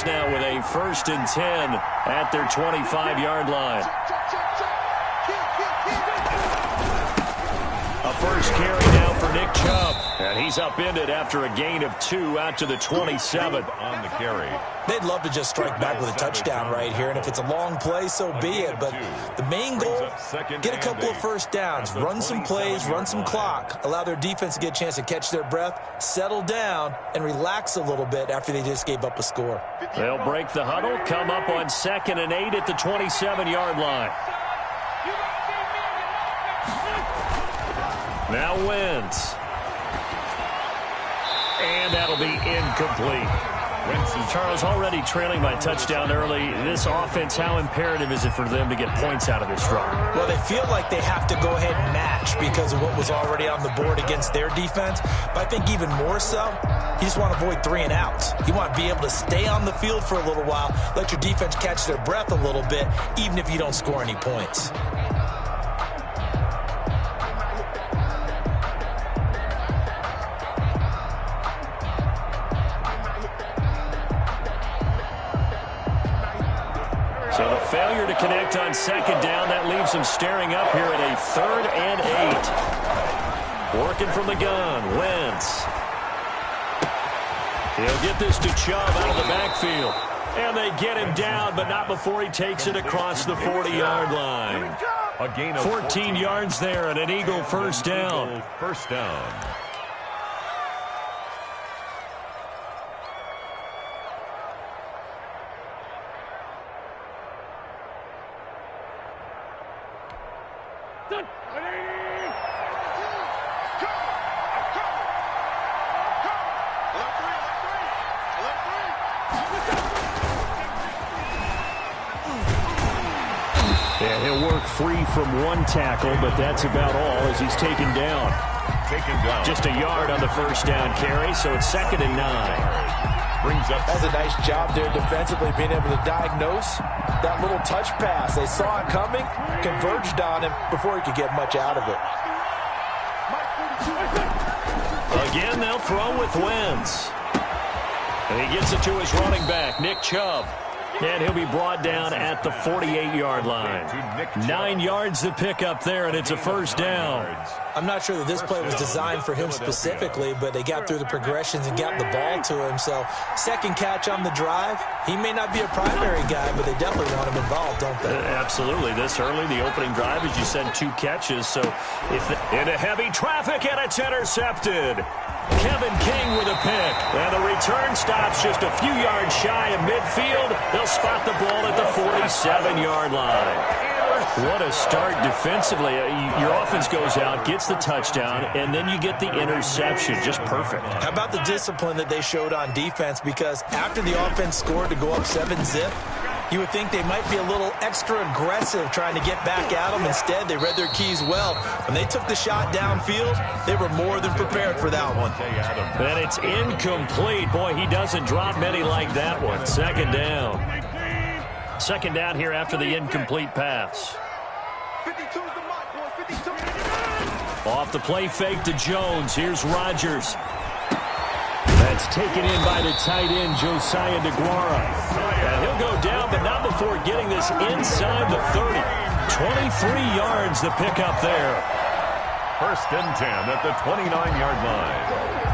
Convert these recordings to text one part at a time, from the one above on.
Bears now with a 1st and 10 at their 25-yard line. A first carry now for Nick Chubb. And he's upended after a gain of 2 out to the 27 on the carry. They'd love to just strike back with a touchdown right here, and if it's a long play, so be it. But the main goal, get a couple of first downs, run some plays, run some clock, allow their defense to get a chance to catch their breath, settle down, and relax a little bit after they just gave up a score. They'll break the huddle, come up on 2nd and 8 at the 27-yard line. Now Wentz. And that'll be incomplete. Charles, already trailing by touchdown early. This offense, how imperative is it for them to get points out of this drive? Well, they feel like they have to go ahead and match because of what was already on the board against their defense. But I think even more so, you just want to avoid 3 and outs. You want to be able to stay on the field for a little while, let your defense catch their breath a little bit, even if you don't score any points. So the failure to connect on 2nd down, that leaves him staring up here at a 3rd and 8. Working from the gun, Wentz. He'll get this to Chubb out of the backfield. And they get him down, but not before he takes it across the 40-yard line. A gain of 14 yards there and an Eagle first down. First down. And he'll work free from 1 tackle, but that's about all as he's taken down. Just a yard on the first down carry, so it's 2nd and 9. Brings up. That's a nice job there defensively, being able to diagnose that little touch pass. They saw it coming, converged on him before he could get much out of it. Again, they'll throw with Wentz. And he gets it to his running back, Nick Chubb. And he'll be brought down at the 48-yard line. 9 yards to pick up there, and it's a first down. I'm not sure that this play was designed for him specifically, but they got through the progressions and got the ball to him. So, second catch on the drive. He may not be a primary guy, but they definitely want him involved, don't they? Absolutely. This early, the opening drive, as you said, 2 catches. So, into heavy traffic, and it's intercepted. Kevin King with a pick. And the return stops just a few yards shy of midfield. They'll spot the ball at the 47-yard line. What a start defensively. Your offense goes out, gets the touchdown, and then you get the interception. Just perfect. How about the discipline that they showed on defense? Because after the offense scored to go up 7-zip, you would think they might be a little extra aggressive trying to get back at them. Instead, they read their keys well. When they took the shot downfield, they were more than prepared for that one. And it's incomplete. Boy, he doesn't drop many like that one. 2nd down. 2nd down here after the incomplete pass. Off the play fake to Jones. Here's Rodgers. That's taken in by the tight end, Josiah DeGuara. And he'll go down, but not before getting this inside the 30. 23 yards to pick up there. 1st and 10 at the 29-yard line.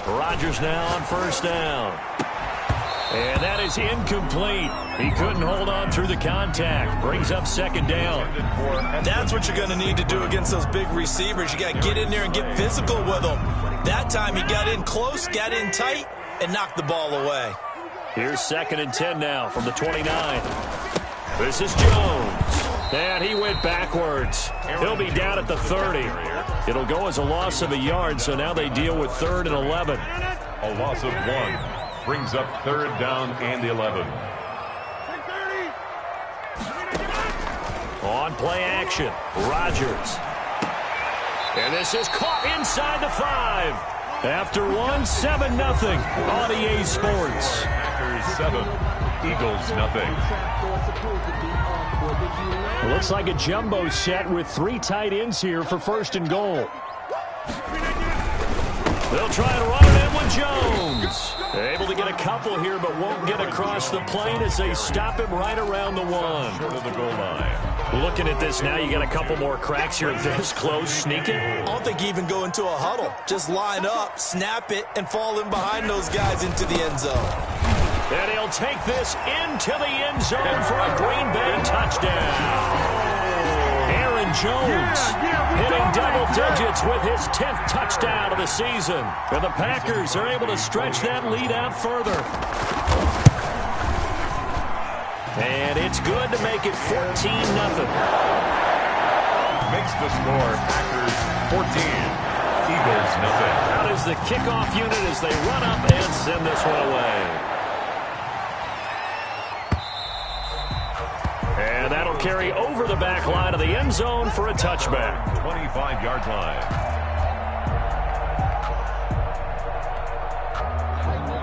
Rodgers now on 1st down. And that is incomplete. He couldn't hold on through the contact. Brings up 2nd down. That's what you're going to need to do against those big receivers. You got to get in there and get physical with them. That time he got in close, got in tight, and knocked the ball away. Here's 2nd and 10 now from the 29. This is Jones. And he went backwards. He'll be down at the 30. It'll go as a loss of a yard, so now they deal with 3rd and 11. A loss of 1 brings up 3rd down and 11. On play action, Rodgers. this is caught inside the 5. After 1, 7-0 on EA Sports. Packers 7, Eagles nothing. It looks like a jumbo set with 3 tight ends here for 1st and goal. They'll try and run it in with Jones. Able to get a couple here, but won't get across the plane as they stop him right around the 1. Short of the goal line. Looking at this now, you got a couple more cracks here. This close, sneaking. I don't think you even go into a huddle. Just line up, snap it, and fall in behind those guys into the end zone. And he'll take this into the end zone for a Green Bay touchdown. Aaron Jones hitting double digits with his 10th touchdown of the season. And the Packers are able to stretch that lead out further. And it's good to make it 14-0. Makes the score Packers 14, Eagles nothing. Out is the kickoff unit as they run up and send this one away. And that'll carry over the back line of the end zone for a touchback. 25-yard line.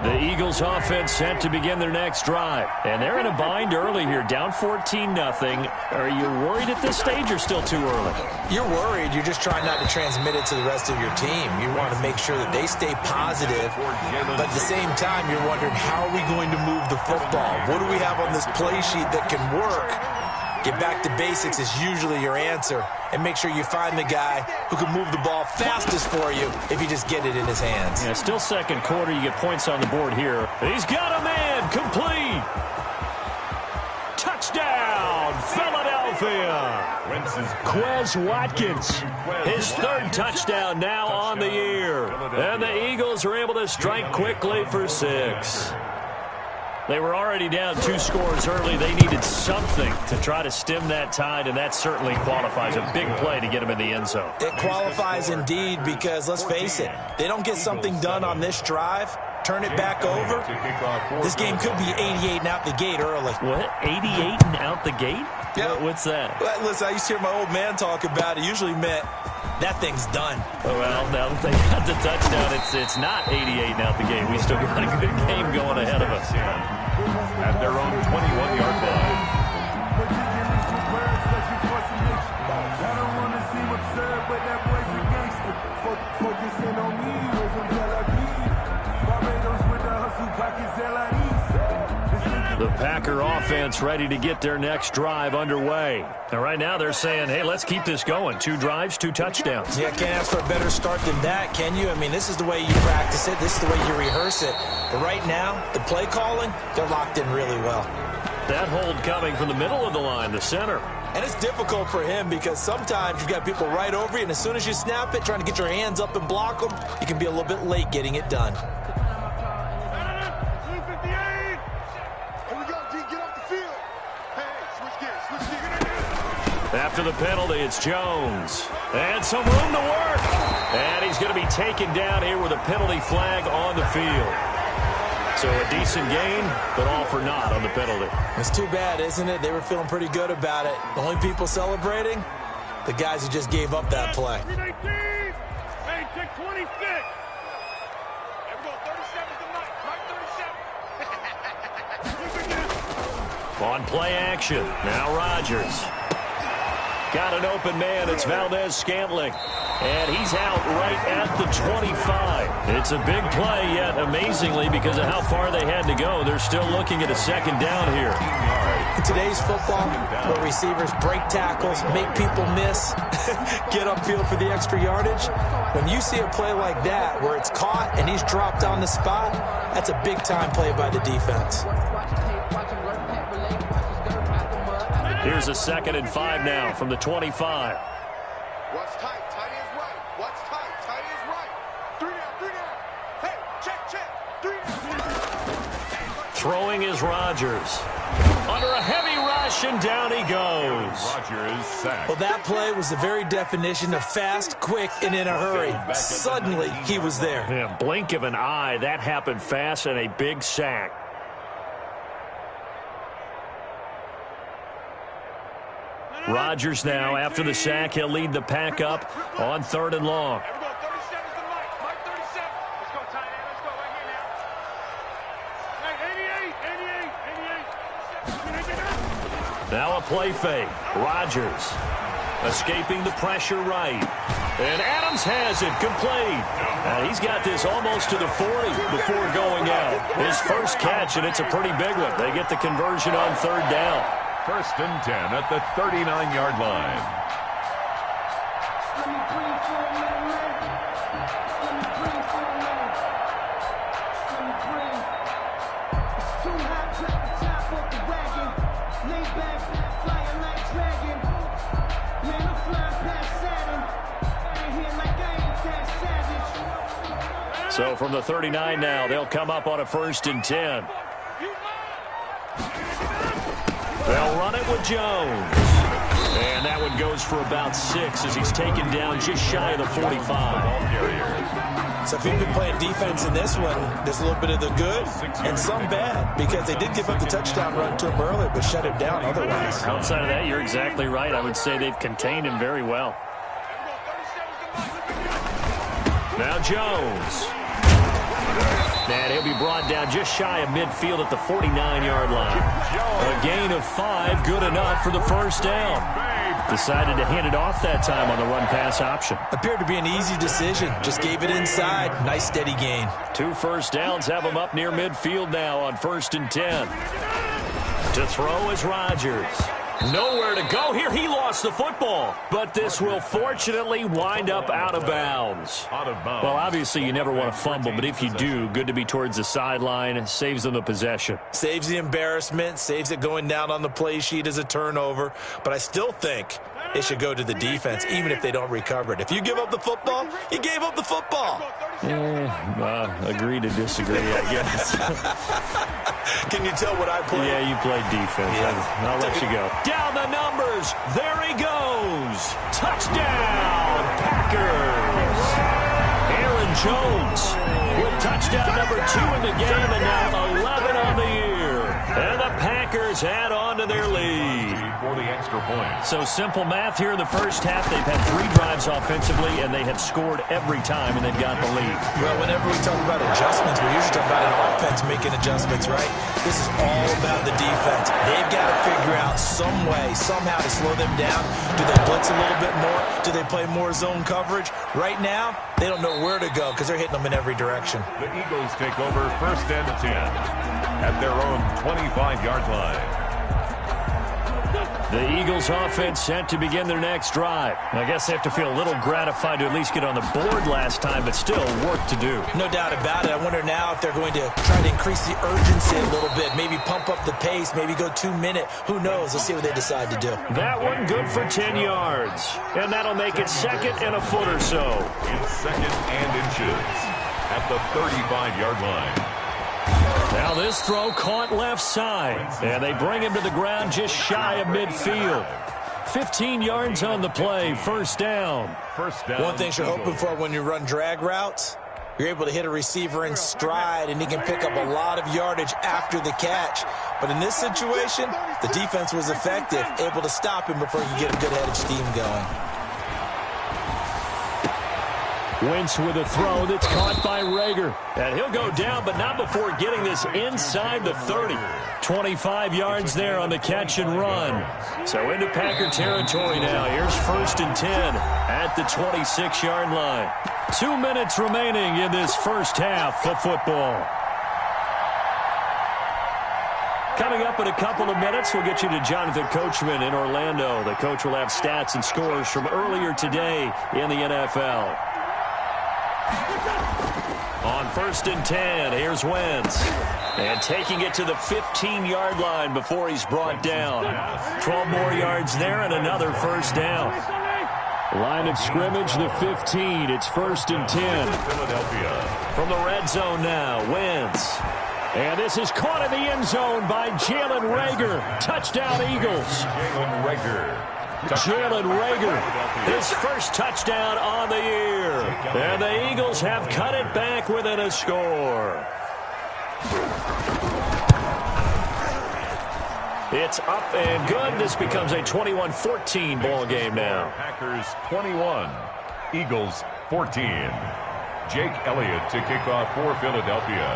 The Eagles offense set to begin their next drive. And they're in a bind early here, down 14-0. Are you worried at this stage or still too early? You're worried. You're just trying not to transmit it to the rest of your team. You want to make sure that they stay positive. But at the same time, you're wondering, how are we going to move the football? What do we have on this play sheet that can work? Get back to basics is usually your answer. And make sure you find the guy who can move the ball fastest for you if you just get it in his hands. Yeah, still 2nd quarter. You get points on the board here. He's got a man. Complete. Touchdown, Philadelphia. Quez Watkins. His 3rd touchdown now on the year. And the Eagles are able to strike quickly for 6. They were already down 2 scores early. They needed something to try to stem that tide, and that certainly qualifies. A big play to get him in the end zone. It qualifies indeed because, let's face it, they don't get something done on this drive, turn it back over, this game could be 88 and out the gate early. What? 88 and out the gate? Yeah. What's that? Well, listen, I used to hear my old man talk about it. Usually meant that thing's done. Oh, well, now that they got the touchdown, it's not 88 and out the gate. We still got a good game going ahead of us. At their own 21-yard line. The Packer offense ready to get their next drive underway. And right now they're saying, hey, let's keep this going. 2 drives, 2 touchdowns. Yeah, can't ask for a better start than that, can you? I mean, this is the way you practice it. This is the way you rehearse it. But right now, the play calling, they're locked in really well. That hold coming from the middle of the line, the center. And it's difficult for him because sometimes you've got people right over you, and as soon as you snap it, trying to get your hands up and block them, you can be a little bit late getting it done. After the penalty, it's Jones. And some room to work. And he's going to be taken down here with a penalty flag on the field. So a decent gain, but all for naught on the penalty. It's too bad, isn't it? They were feeling pretty good about it. The only people celebrating, the guys who just gave up that play. Hey, take 26. There we go, 37 tonight, right 37. On play action, now Rodgers. Got an open man, it's Valdez-Scantling. And he's out right at the 25. It's a big play, yet amazingly, because of how far they had to go, they're still looking at a 2nd down here. In today's football, where receivers break tackles, make people miss, get upfield for the extra yardage, when you see a play like that where it's caught and he's dropped on the spot, that's a big-time play by the defense. Here's a 2nd and 5 now from the 25. What's tight? Tight is right. What's tight? Tight is right. 3 down. Hey, check. 3 down. Throwing is Rodgers. Under a heavy rush, and down he goes. Rodgers sacked. Well, that play was the very definition of fast, quick, and in a hurry. Suddenly, he was there. Yeah, blink of an eye, that happened fast, and a big sack. Rodgers now, after the sack, he'll lead the pack up on 3rd and long. Now a play fake. Rodgers escaping the pressure right. And Adams has it complete. And he's got this almost to the 40 before going out. His first catch, and it's a pretty big one. They get the conversion on 3rd down. 1st and 10 at the 39-yard line. So from the 39 now, they'll come up on a 1st and 10. They'll run it with Jones. And that one goes for about 6 as he's taken down just shy of the 45. So if you've been playing defense in this one, there's a little bit of the good and some bad, because they did give up the touchdown run to him earlier, but shut him down otherwise. Outside of that, you're exactly right. I would say they've contained him very well. Now Jones. And he'll be brought down just shy of midfield at the 49-yard line. A gain of 5, good enough for the 1st down. Decided to hand it off that time on the run-pass option. Appeared to be an easy decision. Just gave it inside. Nice, steady gain. 2 1st downs have him up near midfield now on 1st and 10. To throw is Rodgers. Nowhere to go here. He lost the football. But this will fortunately wind up out of bounds. Well, obviously, you never want to fumble, but if you do, good to be towards the sideline. Saves them the possession. Saves the embarrassment. Saves it going down on the play sheet as a turnover. But I still think it should go to the defense, even if they don't recover it. If you give up the football, you gave up the football. Agree to disagree, I guess. Can you tell what I played? Yeah, you played defense. Yeah. I'll let you go. Down the numbers. There he goes. Touchdown, Packers. Aaron Jones with touchdown number 2 in the game, and now 11 on the year. And the Packers add on to their lead. For the extra point. So simple math here in the first half. They've had 3 drives offensively, and they have scored every time, and they've got the lead. Well, whenever we talk about adjustments, we usually talk about an offense making adjustments, right? This is all about the defense. They've got to figure out some way, somehow to slow them down. Do they blitz a little bit more? Do they play more zone coverage? Right now, they don't know where to go because they're hitting them in every direction. The Eagles take over 1st and 10 at their own 25-yard line. The Eagles offense set to begin their next drive. I guess they have to feel a little gratified to at least get on the board last time, but still work to do. No doubt about it. I wonder now if they're going to try to increase the urgency a little bit, maybe pump up the pace, maybe go 2-minute. Who knows? Let's see what they decide to do. That one good for 10 yards. And that'll make it 2nd and a foot or so. It's 2nd and inches at the 35-yard line. Now this throw caught left side, and they bring him to the ground just shy of midfield. 15 yards on the play, 1st down. One thing you're hoping for when you run drag routes, you're able to hit a receiver in stride, and he can pick up a lot of yardage after the catch. But in this situation, the defense was effective, able to stop him before he could get a good head of steam going. Wentz with a throw that's caught by Rager. And he'll go down, but not before getting this inside the 30. 25 yards there on the catch and run. So into Packer territory now. Here's 1st and 10 at the 26-yard line. 2 minutes remaining in this first half of football. Coming up in a couple of minutes, we'll get you to Jonathan Coachman in Orlando. The coach will have stats and scores from earlier today in the NFL. On 1st and 10, here's Wentz. And taking it to the 15-yard line before he's brought down. 12 more yards there and another 1st down. Line of scrimmage, the 15. It's 1st and 10. Philadelphia. From the red zone now, Wentz. And this is caught in the end zone by Jalen Rager. Touchdown, Eagles. Jalen Rager. Jalen Rager, his first touchdown on the year. And the Eagles have cut it back within a score. It's up and good. This becomes a 21-14 ball game now. Packers 21, Eagles 14. Jake Elliott to kick off for Philadelphia.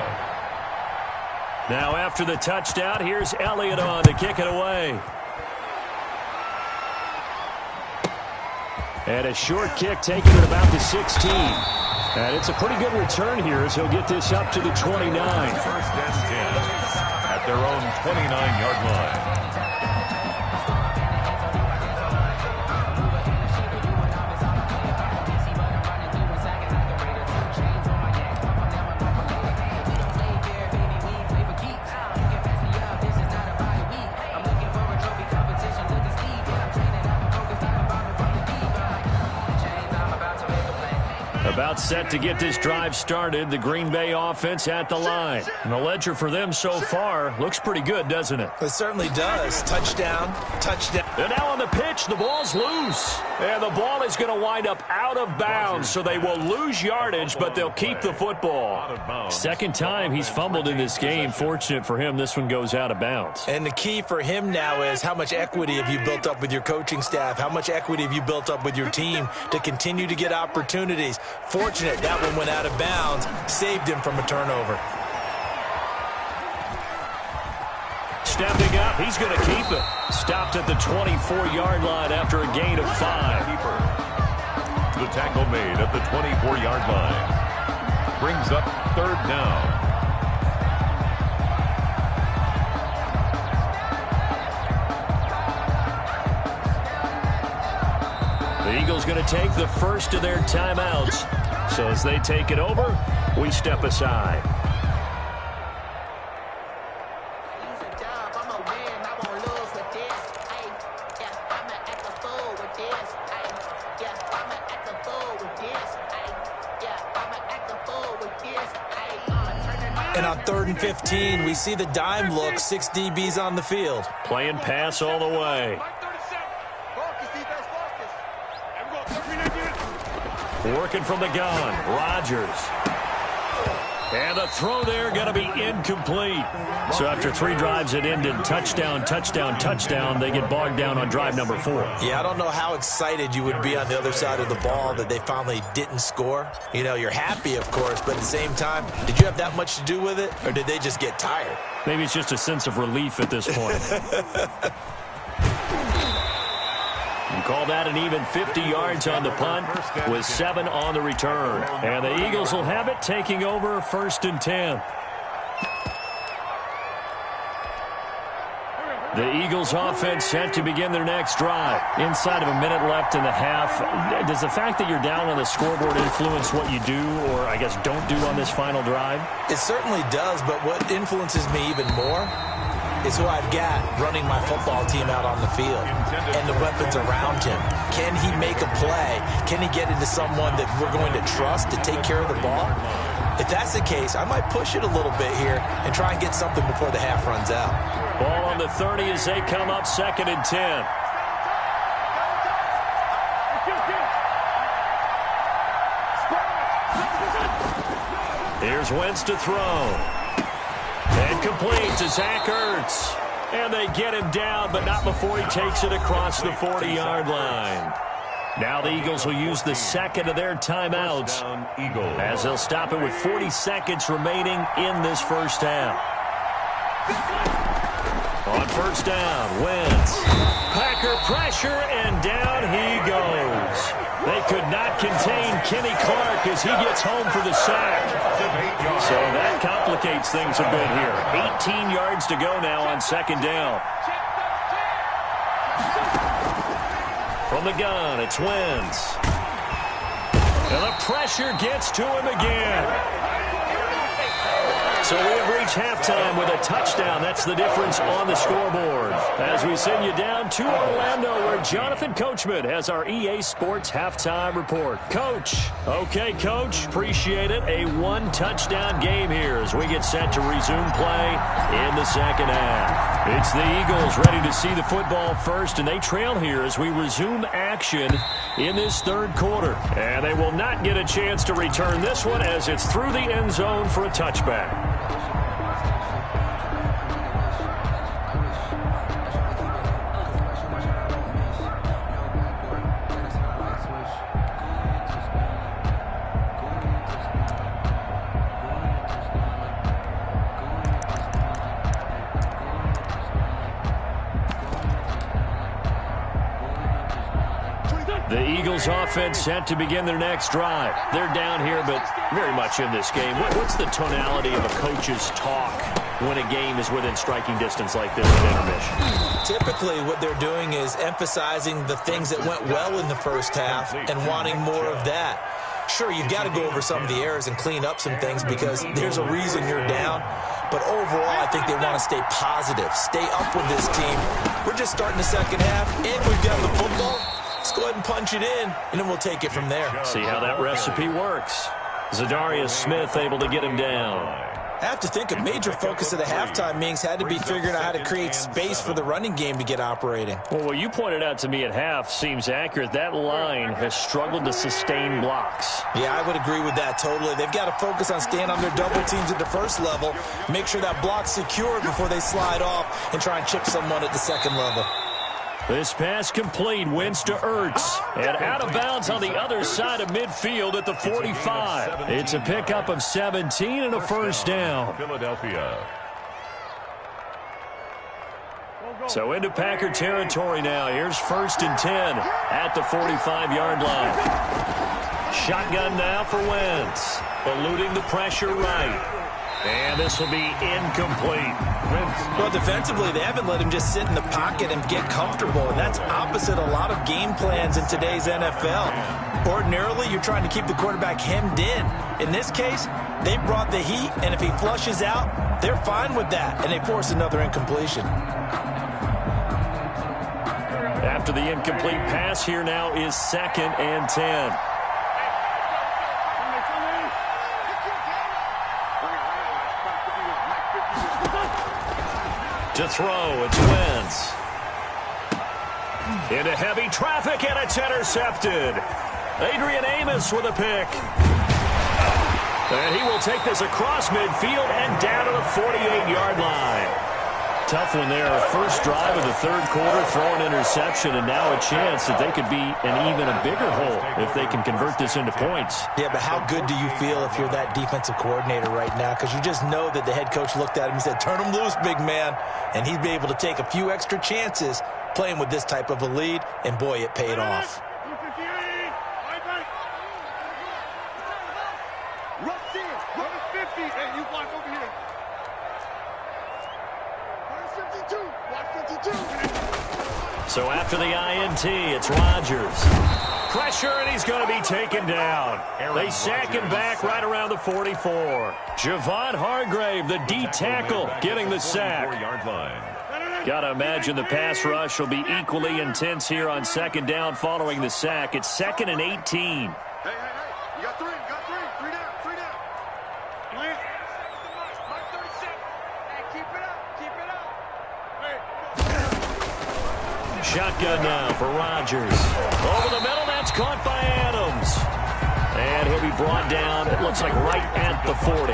Now after the touchdown, here's Elliott on to kick it away. And a short kick taken at about the 16. And it's a pretty good return here as he'll get this up to the 29. First and 10 at their own 29-yard line. About set to get this drive started. The Green Bay offense at the line. And the ledger for them so far looks pretty good, doesn't it? It certainly does. Touchdown, touchdown. And now on the pitch, the ball's loose. And the ball is going to wind up out of bounds, so they will lose yardage, but they'll keep the football. Second time he's fumbled in this game. Fortunate for him, this one goes out of bounds. And the key for him now is how much equity have you built up with your coaching staff? How much equity have you built up with your team to continue to get opportunities? Fortunate that one went out of bounds, saved him from a turnover. Stepping up, he's going to keep it. Stopped at the 24-yard line after a gain of 5. The tackle made at the 24-yard line. Brings up third down. The Eagles going to take the first of their timeouts. So as they take it over, we step aside. And on 3rd and 15, we see the dime look, 6 DBs on the field. Playing pass all the way. Working from the gun, Rodgers. And the throw there going to be incomplete. So after 3 drives that ended touchdown, touchdown, touchdown, they get bogged down on drive number 4. Yeah, I don't know how excited you would be on the other side of the ball that they finally didn't score. You know, you're happy, of course, but at the same time, did you have that much to do with it, or did they just get tired? Maybe it's just a sense of relief at this point. You call that an even 50 yards on the punt with 7 on the return. And the Eagles will have it, taking over 1st and 10. The Eagles offense set to begin their next drive. Inside of a minute left in the half. Does the fact that you're down on the scoreboard influence what you do, or I guess don't do on this final drive? It certainly does, but what influences me even more is who I've got running my football team out on the field and the weapons around him. Can he make a play? Can he get into someone that we're going to trust to take care of the ball? If that's the case, I might push it a little bit here and try and get something before the half runs out. Ball on the 30 as they come up 2nd and 10. Here's Wentz to throw. And complete to Zach Ertz. And they get him down, but not before he takes it across the 40-yard line. Now the Eagles will use the second of their timeouts as they'll stop it with 40 seconds remaining in this first half. On first down, Wentz. Packer pressure, and down he goes. They could not contain Kenny Clark as he gets home for the sack. So that complicates things a bit here. 18 yards to go now on 2nd down. From the gun, it's Wentz. And the pressure gets to him again. So we have reached halftime with a touchdown. That's the difference on the scoreboard. As we send you down to Orlando, where Jonathan Coachman has our EA Sports halftime report. Coach. Okay, Coach. Appreciate it. A 1-touchdown game here as we get set to resume play in the second half. It's the Eagles ready to see the football first, and they trail here as we resume action in this 3rd quarter. And they will not get a chance to return this one as it's through the end zone for a touchback. Eagles offense set to begin their next drive. They're down here, but very much in this game. What's the tonality of a coach's talk when a game is within striking distance like this at intermission? Typically, what they're doing is emphasizing the things that went well in the first half and wanting more of that. Sure, you've got to go over some of the errors and clean up some things because there's a reason you're down. But overall, I think they want to stay positive, stay up with this team. We're just starting the second half, and we've got the football. Let's go ahead and punch it in, and then we'll take it from there. See how that recipe works. Zadarius Smith able to get him down. I have to think a major focus of the halftime meetings had to be figuring out how to create space for the running game to get operating. Well, what you pointed out to me at half seems accurate. That line has struggled to sustain blocks. Yeah, I would agree with that totally. They've got to focus on staying on their double teams at the first level, make sure that block's secured before they slide off and try and chip someone at the second level. This pass complete, wins to Ertz, and out of bounds on the other side of midfield at the 45. It's a pickup of 17 and a first down. Philadelphia. So into Packer territory now. Here's 1st and 10 at the 45-yard line. Shotgun now for Wentz, eluding the pressure right. And this will be incomplete. Well, defensively, they haven't let him just sit in the pocket and get comfortable, and that's opposite a lot of game plans in today's NFL. Ordinarily, you're trying to keep the quarterback hemmed in. In this case, they brought the heat, and if he flushes out, they're fine with that, and they force another incompletion. After the incomplete pass, here now is 2nd and 10. To throw, it's Wentz. Into heavy traffic, and it's intercepted. Adrian Amos with a pick. And he will take this across midfield and down to the 48-yard line. Tough one there. First drive of the third quarter, throw an interception, and now a chance that they could be in even a bigger hole if they can convert this into points. Yeah, but how good do you feel if you're that defensive coordinator right now? Because you just know that the head coach looked at him and said, turn him loose, big man. And he'd be able to take a few extra chances playing with this type of a lead, and boy, it paid off. So after the INT, it's Rodgers. Pressure, and he's going to be taken down. They sack him back right around the 44. Javon Hargrave, the D tackle, getting the sack. Got to imagine the pass rush will be equally intense here on 2nd down following the sack. It's 2nd and 18. Hey, you got three, three down. Shotgun now for Rodgers. Over the middle, that's caught by Adams. And he'll be brought down, it looks like right at the 40.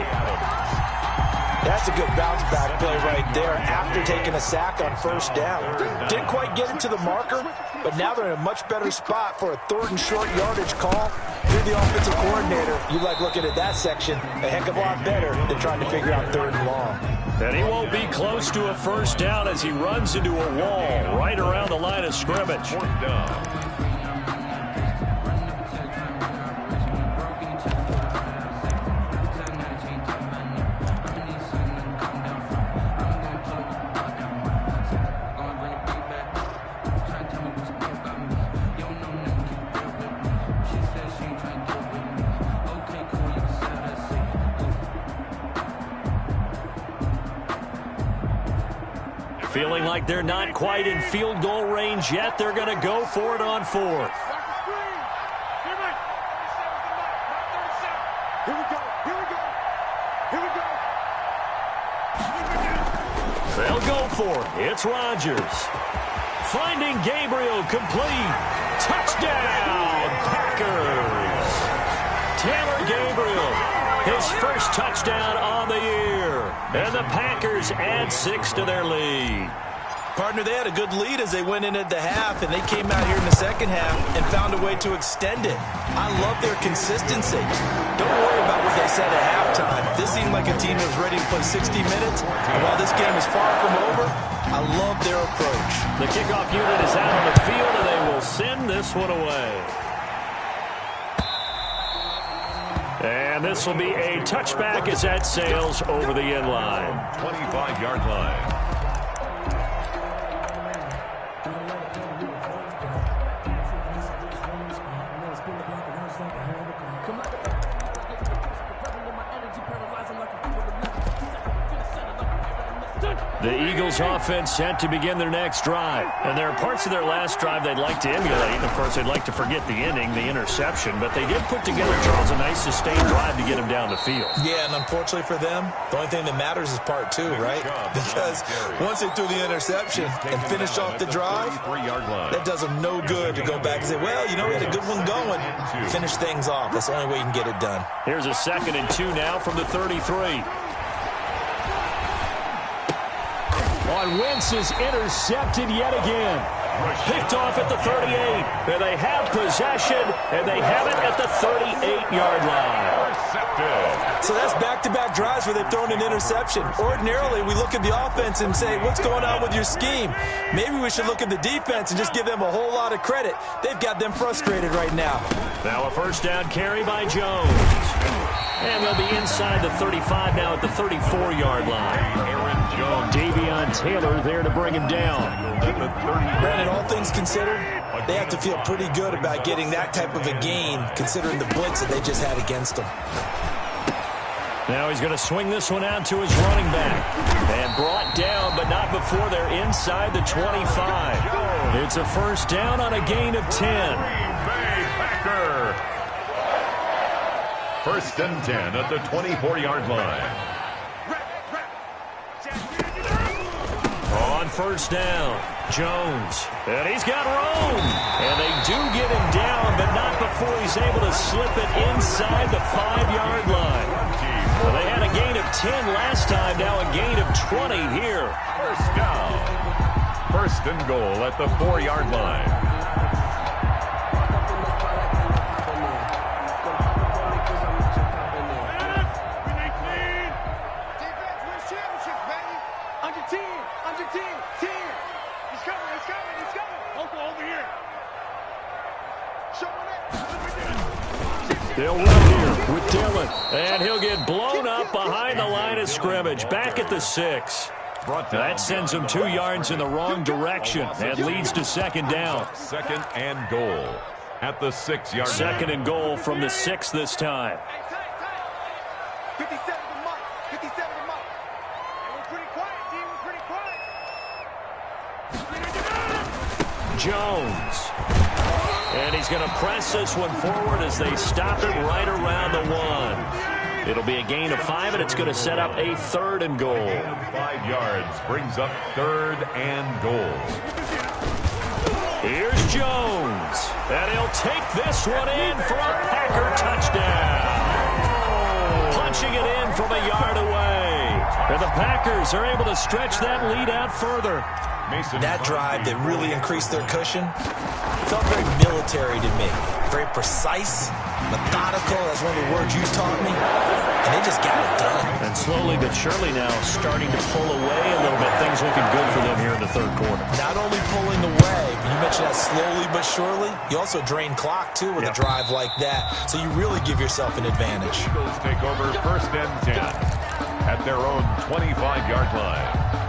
That's a good bounce-back play right there after taking a sack on 1st down. Didn't quite get it to the marker, but now they're in a much better spot for a 3rd and short yardage call. You're the offensive coordinator. You like looking at that section a heck of a lot better than trying to figure out 3rd and long. And he won't be close to a 1st down as he runs into a wall right around the line of scrimmage. 4th down. Feeling like they're not quite in field goal range yet, they're going to go for it on 4th. They'll go for it. It's Rodgers. Finding Gabriel, complete. Touchdown, Packers. Taylor Gabriel, his first touchdown on the year. And the Packers add 6 to their lead. Partner, they had a good lead as they went into the half, and they came out here in the second half and found a way to extend it. I love their consistency. Don't worry about what they said at halftime. This seemed like a team that was ready to play 60 minutes, and while this game is far from over, I love their approach. The kickoff unit is out on the field, and they will send this one away. And this will be a touchback as that sails over the end line. 25-yard line. The Eagles offense set to begin their next drive. And there are parts of their last drive they'd like to emulate. And of course, they'd like to forget the inning, the interception. But they did put together, Charles, a nice sustained drive to get him down the field. Yeah, and unfortunately for them, the only thing that matters is part two, right? Because once they threw the interception and finished off the drive, that does them no good to go back and say, well, you know, we had a good one going. Finish things off. That's the only way you can get it done. Here's a 2nd and 2 now from the 33. On Wentz is intercepted yet again. Picked off at the 38. And they have possession, and they have it at the 38-yard line. So that's back-to-back drives where they've thrown an interception. Ordinarily, we look at the offense and say, what's going on with your scheme? Maybe we should look at the defense and just give them a whole lot of credit. They've got them frustrated right now. Now a first down carry by Jones. And they'll be inside the 35 now at the 34-yard line. Davion Taylor there to bring him down. Brandon, all things considered, they have to feel pretty good about getting that type of a gain, considering the blitz that they just had against them. Now he's going to swing this one out to his running back. And brought down, but not before they're inside the 25. It's a first down on a gain of 10. First and 10 at the 24-yard line. On first down, Jones. And he's got room. And they do get him down, but not before he's able to slip it inside the 5-yard line. Well, they had a gain of 10 last time, now a gain of 20 here. First down. First and goal at the 4-yard line. They'll run here with Dillon. And he'll get blown up behind the line of scrimmage. Back at the 6. That sends him 2 yards in the wrong direction and leads to second down. Second and goal at the 6-yard line. Second and goal from the 6 this time. 57 to Mike. 57 to Mike. We're pretty quiet, team. We're pretty quiet. Jones. And he's going to press this one forward as they stop it right around the 1. It'll be a gain of 5, and it's going to set up a 3rd and goal. 5 yards brings up 3rd and goal. Here's Jones. And he'll take this one in for a Packer touchdown. Punching it in from a yard away. And the Packers are able to stretch that lead out further. That drive that really increased their cushion felt very military to me. Very precise, methodical. That's one of the words you taught me. And they just got it done. And slowly but surely now starting to pull away a little bit. Things looking good for them here in the 3rd quarter. Not only pulling away, but you mentioned that slowly but surely. You also drain clock, too, with a drive like that. So you really give yourself an advantage. Eagles take over first and 10 at their own 25-yard line.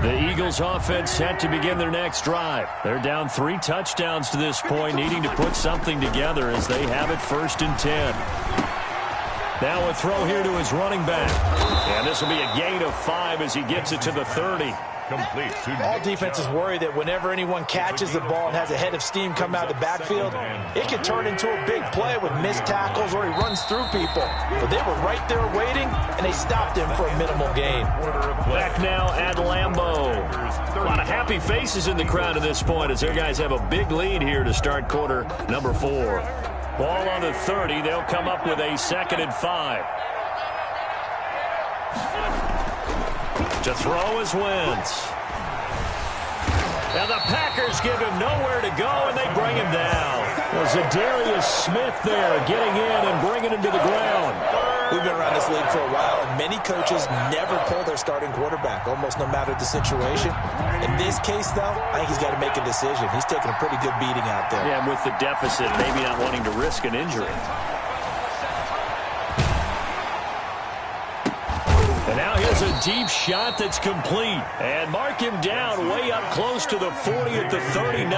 The Eagles offense set to begin their next drive. They're down 3 touchdowns to this point, needing to put something together as they have it first and 10. Now a throw here to his running back. And this will be a gain of 5 as he gets it to the 30. Complete. All defenses worry that whenever anyone catches the ball and has a head of steam come out of the backfield, it can turn into a big play with missed tackles or he runs through people. But they were right there waiting, and they stopped him for a minimal gain. Back now at Lambeau. A lot of happy faces in the crowd at this point as their guys have a big lead here to start quarter number 4. Ball on the 30. They'll come up with a 2nd and 5. To throw is Wentz. And the Packers give him nowhere to go, and they bring him down. Well, Zadarius Smith there getting in and bringing him to the ground. We've been around this league for a while, and many coaches never pull their starting quarterback, almost no matter the situation. In this case, though, I think he's got to make a decision. He's taking a pretty good beating out there. Yeah, and with the deficit, maybe not wanting to risk an injury. And now here's a deep shot that's complete. And mark him down way up close to the 40 at the 39.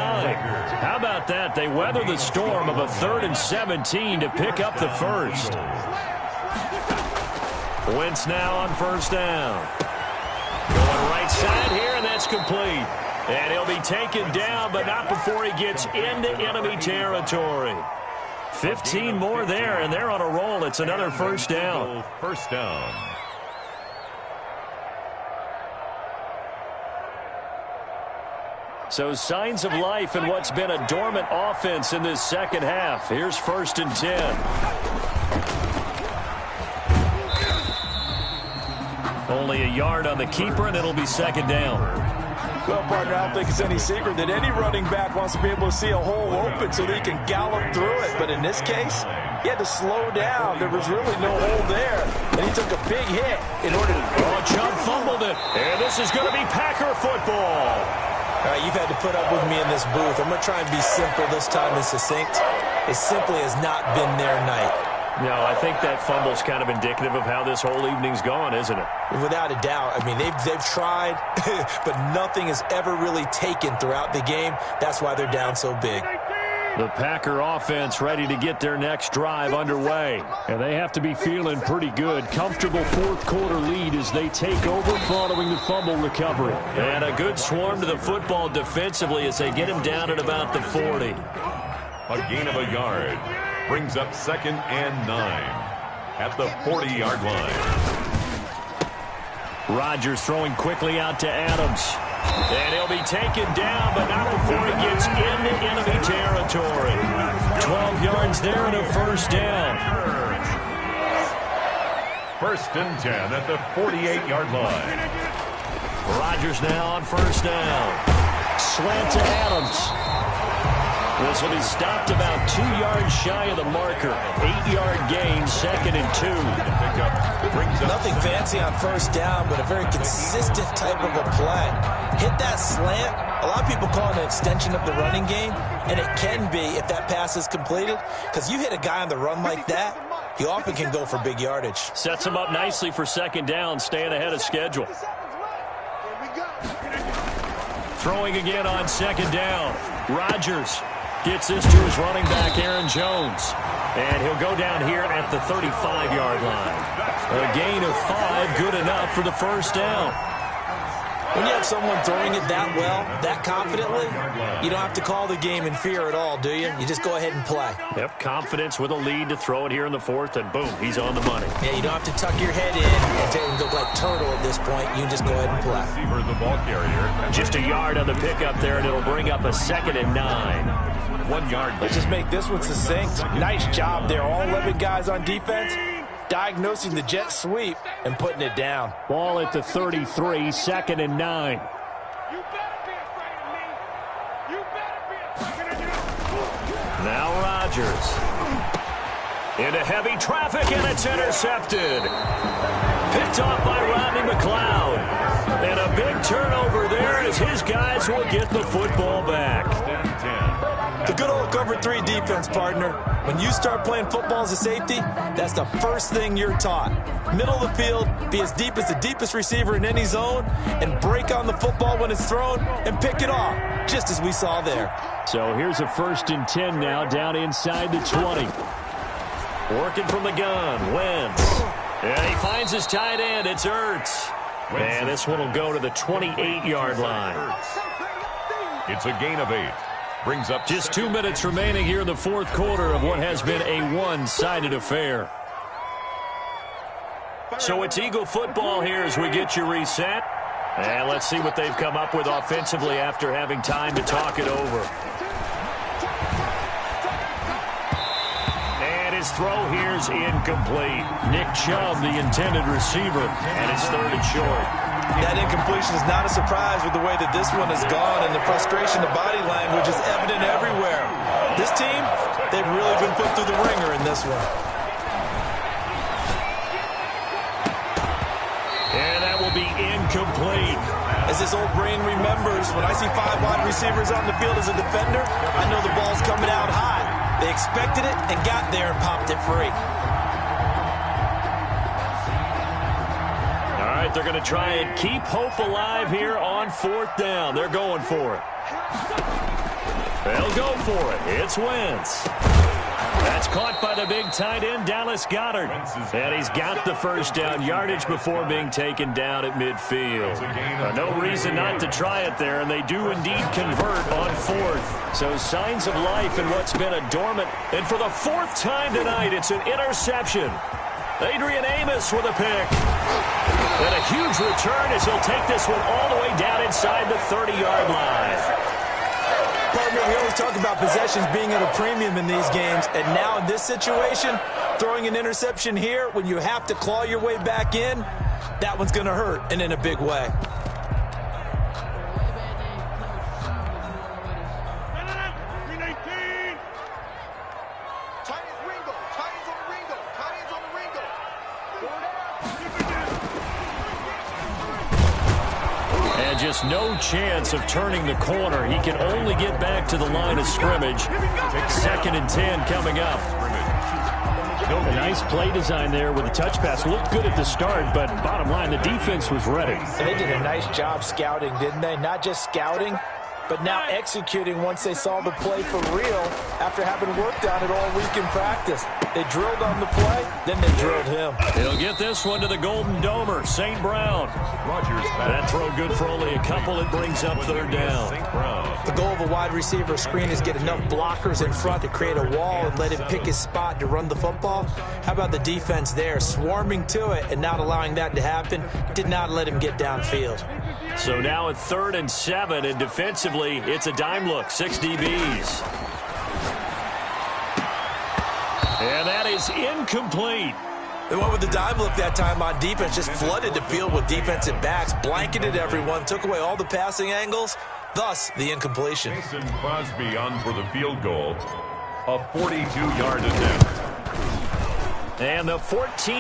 How about that? They weather the storm of a 3rd and 17 to pick up the first. Wentz now on first down. Going right side here, and that's complete. And he'll be taken down, but not before he gets into enemy territory. 15 more there, and they're on a roll. It's another first down. First down. So signs of life in what's been a dormant offense in this second half. Here's 1st and 10. Only a yard on the keeper, and it'll be 2nd down. Well, partner, I don't think it's any secret that any running back wants to be able to see a hole open so that he can gallop through it. But in this case, he had to slow down. There was really no hole there, and he took a big hit in order to... Oh, Chubb fumbled it, and this is going to be Packer football. All right, you've had to put up with me in this booth. I'm going to try and be simple this time and succinct. It simply has not been their night. No, I think that fumble's kind of indicative of how this whole evening's gone, isn't it? Without a doubt. I mean, they've tried, but nothing is ever really taken throughout the game. That's why they're down so big. The Packer offense ready to get their next drive underway. And they have to be feeling pretty good. Comfortable 4th quarter lead as they take over following the fumble recovery. And a good swarm to the football defensively as they get him down at about the 40. A gain of a yard. Brings up 2nd and 9 at the 40-yard line. Rodgers throwing quickly out to Adams. And he'll be taken down, but not before he gets into enemy territory. 12 yards there and a first down. 1st and 10 at the 48-yard line. Rodgers now on first down. Slant to Adams. This will be stopped about 2 yards shy of the marker. 8-yard gain, 2nd and 2. Nothing fancy on first down, but a very consistent type of a play. Hit that slant. A lot of people call it an extension of the running game, and it can be if that pass is completed, because you hit a guy on the run like that, he often can go for big yardage. Sets him up nicely for 2nd down, staying ahead of schedule. Throwing again on 2nd down. Rodgers gets this to his running back, Aaron Jones. And he'll go down here at the 35-yard line. A gain of 5, good enough for the first down. When you have someone throwing it that well, that confidently, you don't have to call the game in fear at all, do you? You just go ahead and play. Yep, confidence with a lead to throw it here in the 4th, and boom, he's on the money. Yeah, you don't have to tuck your head in and go like turtle at this point. You just go ahead and play. Receiver, the ball carrier. Just a yard on the pickup there, and it'll bring up a 2nd and 9. 1 yard. Let's just make this one succinct. Nice job there. All 11 guys on defense diagnosing the jet sweep and putting it down. Ball at the 33, 2nd and 9. Now Rodgers. Into heavy traffic, and it's intercepted. Picked off by Rodney McLeod. And a big turnover there as his guys will get the football back. The good old cover 3 defense, partner. When you start playing football as a safety, that's the first thing you're taught. Middle of the field, be as deep as the deepest receiver in any zone, and break on the football when it's thrown and pick it off, just as we saw there. So here's a 1st and 10 now, down inside the 20. Working from the gun, Wentz. And he finds his tight end, it's Ertz. And this one will go to the 28-yard line. It's a gain of 8. Brings up just 2 minutes remaining here in the 4th quarter of what has been a one-sided affair. So it's Eagle football here as we get you reset. And let's see what they've come up with offensively after having time to talk it over. And his throw here's incomplete. Nick Chubb, the intended receiver, and it's 3rd and short. That incompletion is not a surprise with the way that this one has gone, and the frustration, the body language is evident everywhere. This team, they've really been put through the ringer in this one. And that will be incomplete. As this old brain remembers, when I see 5 wide receivers on the field as a defender, I know the ball's coming out high. They expected it and got there and popped it free. All right, they're going to try and keep hope alive here on 4th down. They're going for it. They'll go for it. It's Wentz. That's caught by the big tight end, Dallas Goedert. And he's got the first down yardage before being taken down at midfield. No reason not to try it there, and they do indeed convert on 4th. So signs of life in what's been a dormant. And for the 4th time tonight, it's an interception. Adrian Amos with a pick. And a huge return as he'll take this one all the way down inside the 30-yard line. Partner, we always talk about possessions being at a premium in these games, and now in this situation, throwing an interception here when you have to claw your way back in, that one's going to hurt, and in a big way. Just no chance of turning the corner. He can only get back to the line of scrimmage. 2nd and 10 coming up. A nice play design there with the touch pass. Looked good at the start, but bottom line, the defense was ready. And they did a nice job scouting, didn't they? Not just scouting, but now executing once they saw the play for real after having worked on it all week in practice. They drilled on the play, then they drilled him. He'll get this one to the Golden Domer, St. Brown. That throw good for only a couple. It brings up 3rd down. The goal of a wide receiver screen is get enough blockers in front to create a wall and let him pick his spot to run the football. How about the defense there, swarming to it and not allowing that to happen? Did not let him get downfield. So now at 3rd and 7, and defensively, it's a dime look, 6 DBs. And that is incomplete. They went with the dime look that time on defense, just flooded the field with defensive backs, blanketed everyone, took away all the passing angles, thus the incompletion. Mason Crosby on for the field goal, a 42-yard attempt. And the 14